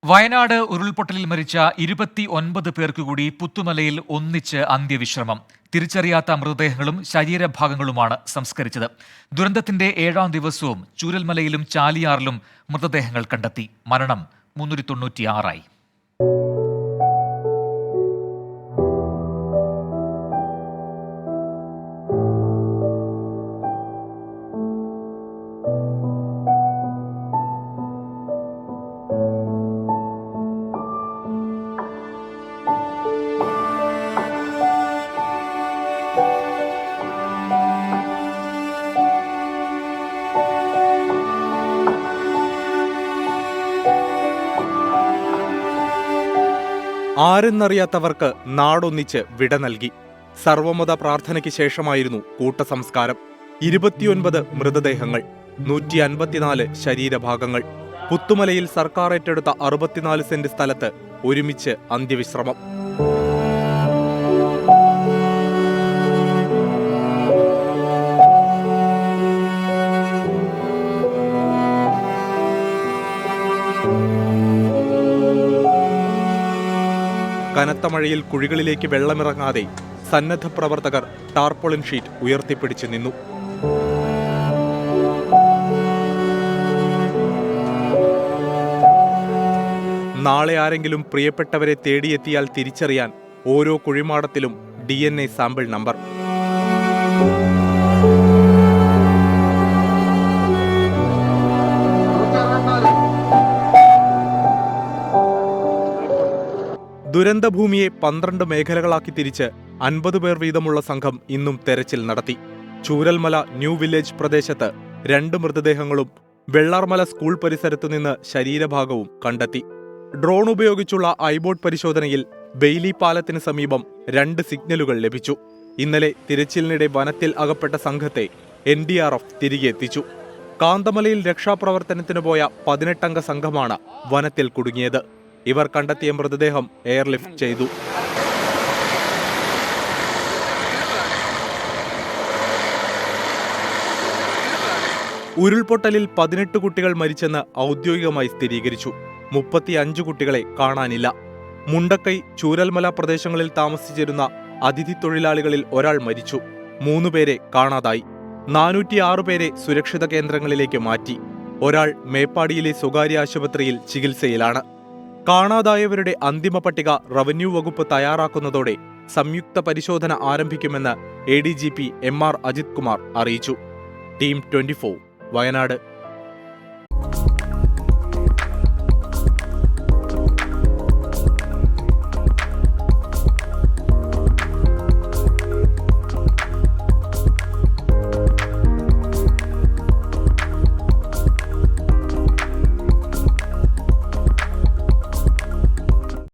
വയനാട് ഉരുൾപൊട്ടലിൽ മരിച്ച 29 പേർക്ക് കൂടി പുത്തുമലയിൽ ഒന്നിച്ച് അന്ത്യവിശ്രമം. തിരിച്ചറിയാത്ത മൃതദേഹങ്ങളും ശരീരഭാഗങ്ങളുമാണ് സംസ്കരിച്ചത്. ദുരന്തത്തിന്റെ 7ാം ദിവസവും ചൂരൽമലയിലും ചാലിയാറിലും മൃതദേഹങ്ങൾ കണ്ടെത്തി. മരണം 396 ആയി. ആരെന്നറിയാത്തവർക്ക് നാടൊന്നിച്ച് വിട നൽകി. സർവമത പ്രാർത്ഥനയ്ക്ക് ശേഷമായിരുന്നു കൂട്ടസംസ്കാരം. 29 മൃതദേഹങ്ങൾ, 154 ശരീരഭാഗങ്ങൾ. പുത്തുമലയിൽ സർക്കാർ ഏറ്റെടുത്ത 64 സെന്റ് സ്ഥലത്ത് ഒരുമിച്ച് അന്ത്യവിശ്രമം. കനത്ത മഴയിൽ കുഴികളിലേക്ക് വെള്ളമിറങ്ങാതെ സന്നദ്ധ പ്രവർത്തകർ ടാർപോളിൻ ഷീറ്റ് ഉയർത്തിപ്പിടിച്ചു നിന്നു. നാളെ ആരെങ്കിലും പ്രിയപ്പെട്ടവരെ തേടിയെത്തിയാൽ തിരിച്ചറിയാൻ ഓരോ കുഴിമാടത്തിലും DNA സാമ്പിൾ നമ്പർ. ദുരന്തഭൂമിയെ 12 മേഖലകളാക്കി തിരിച്ച് 50 പേർ വീതമുള്ള സംഘം ഇന്നും തെരച്ചിൽ നടത്തി. ചൂരൽമല ന്യൂ വില്ലേജ് പ്രദേശത്ത് 2 മൃതദേഹങ്ങളും വെള്ളാർമല സ്കൂൾ പരിസരത്തുനിന്ന് ശരീരഭാഗവും കണ്ടെത്തി. ഡ്രോൺ ഉപയോഗിച്ചുള്ള ഐബോട്ട് പരിശോധനയിൽ ബെയിലി പാലത്തിന് സമീപം 2 സിഗ്നലുകൾ ലഭിച്ചു. ഇന്നലെ തിരച്ചിലിനിടെ വനത്തിൽ അകപ്പെട്ട സംഘത്തെ NDRF തിരികെ എത്തിച്ചു. കാന്തമലയിൽ രക്ഷാപ്രവർത്തനത്തിന് പോയ 18 അംഗ സംഘമാണ് വനത്തിൽ കുടുങ്ങിയത്. ഇവർ കണ്ടെത്തിയ മൃതദേഹം എയർലിഫ്റ്റ് ചെയ്തു. ഉരുൾപൊട്ടലിൽ 18 കുട്ടികൾ മരിച്ചെന്ന് ഔദ്യോഗികമായി സ്ഥിരീകരിച്ചു. 35 കുട്ടികളെ കാണാനില്ല. മുണ്ടക്കൈ, ചൂരൽമല പ്രദേശങ്ങളിൽ താമസിച്ചിരുന്ന അതിഥി തൊഴിലാളികളിൽ ഒരാൾ മരിച്ചു. 3 പേരെ കാണാതായി. 406 പേരെ സുരക്ഷിത കേന്ദ്രങ്ങളിലേക്ക് മാറ്റി. ഒരാൾ മേപ്പാടിയിലെ സ്വകാര്യ ആശുപത്രിയിൽ ചികിത്സയിലാണ്. കാണാതായവരുടെ അന്തിമ പട്ടിക റവന്യൂ വകുപ്പ് തയ്യാറാക്കുന്നതോടെ സംയുക്ത പരിശോധന ആരംഭിക്കുമെന്ന് ADGP MR അജിത് കുമാർ അറിയിച്ചു. ടീം 24 വയനാട്.